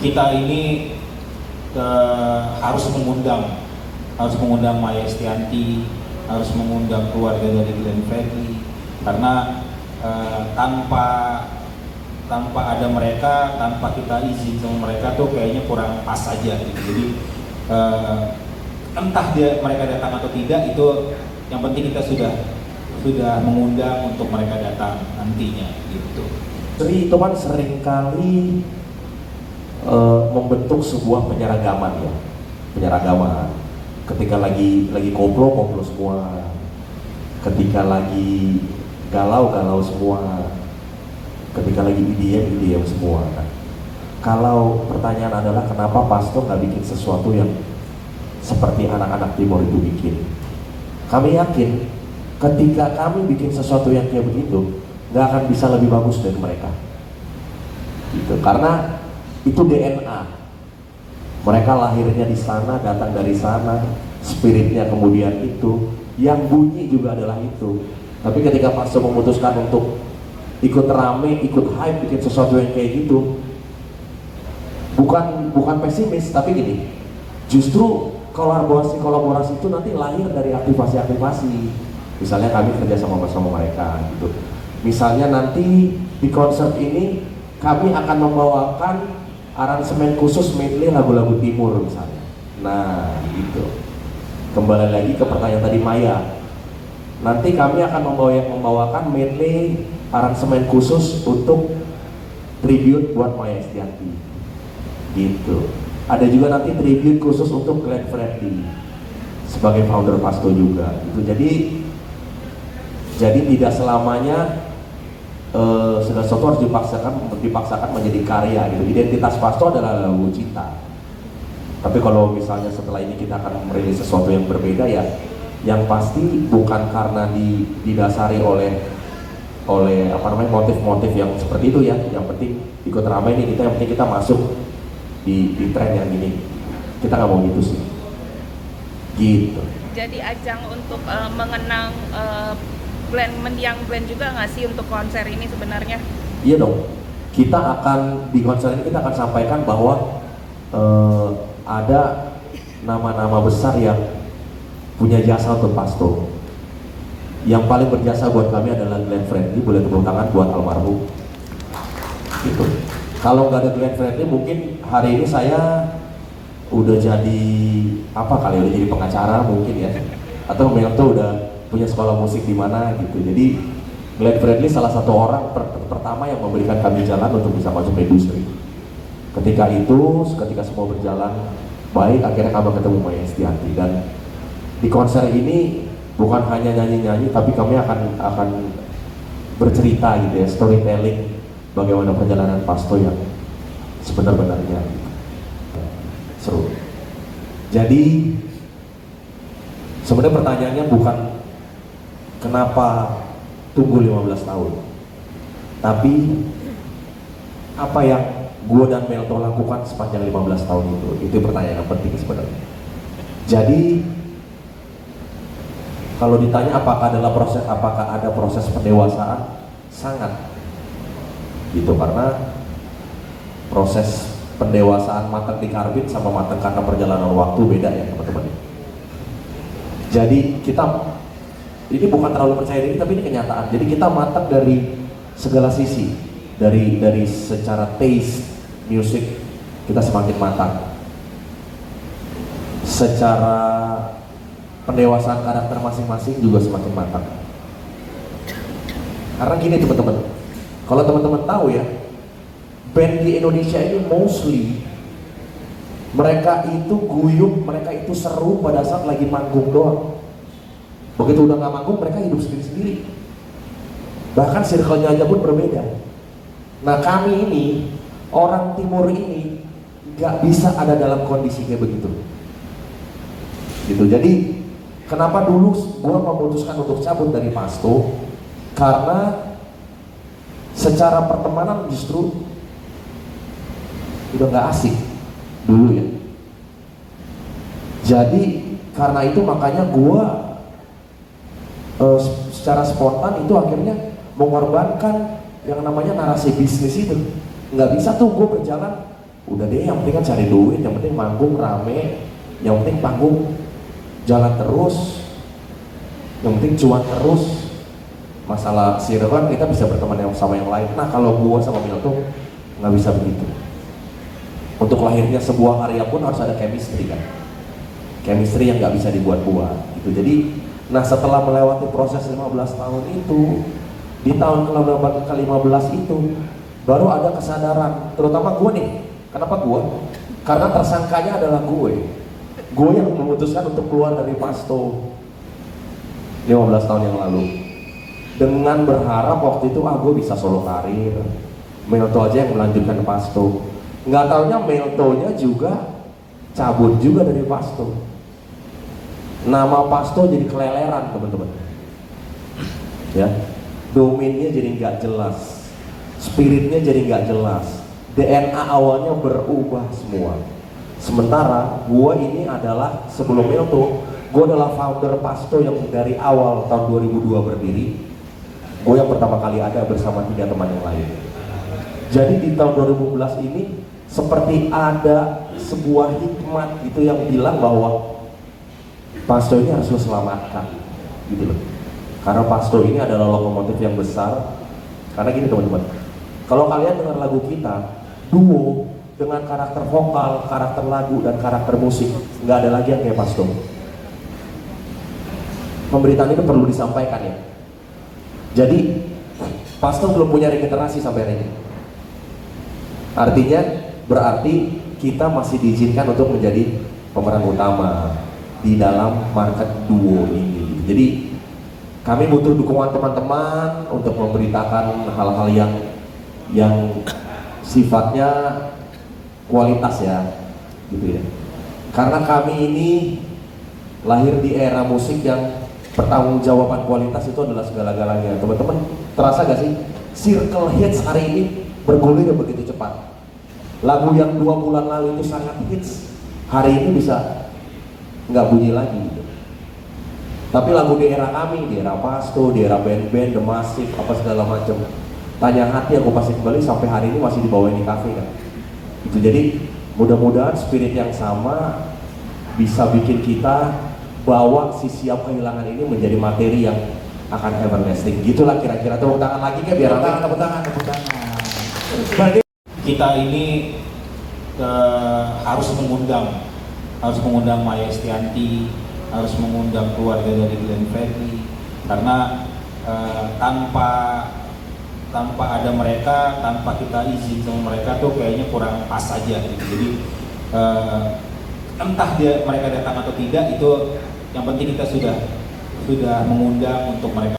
kita ini harus mengundang Maya Estianty, harus mengundang keluarga dari Glenn Fredly, karena tanpa ada mereka, tanpa kita izin sama mereka tuh kayaknya kurang pas aja gitu. Jadi entah mereka datang atau tidak, itu yang penting kita sudah mengundang untuk mereka datang nantinya gitu. Sri itu kan seringkali membentuk sebuah penyeragaman ya, penyeragaman. Ketika lagi koplo semua, ketika lagi galau semua, ketika lagi IDM semua. Nah, kalau pertanyaan adalah kenapa pastor nggak bikin sesuatu yang seperti anak-anak Timur itu bikin? Kami yakin ketika kami bikin sesuatu yang kayak begitu, nggak akan bisa lebih bagus dari mereka. Gitu. Karena itu DNA. Mereka lahirnya di sana, datang dari sana, spiritnya kemudian itu, yang bunyi juga adalah itu. Tapi ketika pastor memutuskan untuk ikut rame, ikut hype, bikin sesuatu yang kayak gitu, bukan pesimis, tapi gini, justru kolaborasi itu nanti lahir dari aktivasi-aktivasi. Misalnya kami kerja sama mereka gitu. Misalnya nanti di konser ini kami akan membawakan aransemen khusus medley lagu-lagu Timur misalnya. Nah gitu. Kembali lagi ke pertanyaan tadi Maya. Nanti kami akan membawakan medley aransemen khusus untuk tribute buat Maya Estianty. Gitu. Ada juga nanti tribute khusus untuk Glenn Fredly sebagai founder Pasto juga. Gitu. Jadi tidak selamanya segala sesuatu harus dipaksakan menjadi karya gitu. Identitas Pasto adalah lagu cinta. Tapi kalau misalnya setelah ini kita akan merilis sesuatu yang berbeda ya, yang pasti bukan karena didasari oleh motif-motif yang seperti itu ya. Yang penting ikut ramai nih kita, yang penting kita masuk di tren yang ini. Kita nggak mau gitu sih. Gitu. Jadi ajang untuk mengenang mendiang Glenn juga nggak sih untuk konser ini sebenarnya? Iya dong. Kita akan di konser ini kita akan sampaikan bahwa ada nama-nama besar yang punya jasa untuk Pasto. Yang paling berjasa buat kami adalah Glenn Fredly. Boleh tepuk tangan buat almarhum. Gitu. Kalau nggak ada Glenn Fredly, mungkin hari ini saya udah jadi udah jadi pengacara mungkin ya, atau memang tuh udah punya sekolah musik di mana gitu. Jadi Glenn Fredly salah satu orang pertama yang memberikan kami jalan untuk bisa masuk ke industri. Ketika semua berjalan baik, akhirnya kami ketemu Maya Estianty, dan di konser ini bukan hanya nyanyi-nyanyi, tapi kami akan bercerita gitu ya, storytelling bagaimana perjalanan Pasto yang sebenar-benarnya. Seru. Jadi sebenarnya pertanyaannya bukan kenapa tunggu 15 tahun, tapi apa yang gue dan Melto lakukan sepanjang 15 tahun itu pertanyaan yang penting sebenarnya. Jadi kalau ditanya apakah ada proses pendewasaan, sangat gitu, karena proses pendewasaan matang di karbit sama matang karena perjalanan waktu beda ya teman-teman. Jadi ini bukan terlalu percaya diri, tapi ini kenyataan. Jadi kita matang dari segala sisi, dari secara taste music kita semakin matang, secara pendewasaan karakter masing-masing juga semakin matang. Karena gini teman-teman, kalau teman-teman tahu ya, band di Indonesia ini mostly mereka itu guyup, mereka itu seru pada saat lagi manggung doang. Begitu udah nggak manggung, mereka hidup sendiri-sendiri. Bahkan circle-nya aja pun berbeda. Nah kami ini, orang Timur ini, nggak bisa ada dalam kondisi kayak begitu. Gitu. Jadi kenapa dulu gue memutuskan untuk cabut dari Pasto? Karena secara pertemanan justru udah nggak asik dulu ya. Jadi karena itu makanya gue secara spontan itu akhirnya mengorbankan yang namanya narasi bisnis itu. Nggak bisa tuh gue berjalan Udah deh, yang penting kan cari duit, yang penting manggung rame, yang penting panggung jalan terus, yang penting cuan terus. Masalah circle kita bisa berteman yang sama yang lain. Nah kalau gua sama Milton nggak bisa begitu. Untuk lahirnya sebuah karya pun harus ada chemistry kan, chemistry yang nggak bisa dibuat-buat gitu. Jadi nah setelah melewati proses 15 tahun itu, di tahun ke-15 itu baru ada kesadaran, terutama gue nih. Kenapa gue? Karena tersangkanya adalah gue yang memutuskan untuk keluar dari Pasto 15 tahun yang lalu dengan berharap waktu itu gue bisa solo karir, Melto aja yang melanjutkan ke Pasto. Nggak taunya Meltonya juga cabut juga dari Pasto. Nama Pasto jadi keleleran teman-teman ya, domainnya jadi nggak jelas, spiritnya jadi nggak jelas, DNA awalnya berubah semua. Sementara gue ini adalah sebelum Melto, gue adalah founder Pasto yang dari awal tahun 2002 berdiri. Gue yang pertama kali ada bersama 3 teman yang lain. Jadi di tahun 2011 ini seperti ada sebuah hikmat itu yang bilang bahwa Pasto ini harus lo selamatkan gitu loh. Karena Pasto ini adalah lokomotif yang besar. Karena gini teman-teman, kalau kalian dengar lagu kita duo dengan karakter vokal, karakter lagu, dan karakter musik, nggak ada lagi yang kayak Pasto. Pemberitaan itu perlu disampaikan ya. Jadi Pasto belum punya regenerasi sampai hari ini. Artinya berarti kita masih diizinkan untuk menjadi pemeran utama di dalam market duo ini. Jadi kami butuh dukungan teman-teman untuk memberitakan hal-hal yang sifatnya kualitas ya, gitu ya. Karena kami ini lahir di era musik yang pertanggungjawaban kualitas itu adalah segala-galanya. Teman-teman, terasa gak sih circle hits hari ini bergulir begitu cepat? Lagu yang 2 bulan lalu itu sangat hits, hari ini bisa nggak bunyi lagi gitu. Tapi lagu di era kami, di era Pasto, di era band-band, The Massive, apa segala macam, Tanya Hati aku pasti kembali sampai hari ini masih dibawain di kafe kan. Itu jadi mudah-mudahan spirit yang sama bisa bikin kita bawa si Siap Kehilangan ini menjadi materi yang akan everlasting. Gitulah kira-kira. Tepuk tangan lagi ya biar Tepuk tangan. Berarti kita ini harus mengundang Maya Estianty, harus mengundang keluarga dari Glenn Fredly, karena tanpa ada mereka, tanpa kita izin sama mereka tuh kayaknya kurang pas aja gitu. Jadi entah mereka datang atau tidak, itu yang penting kita sudah mengundang untuk mereka.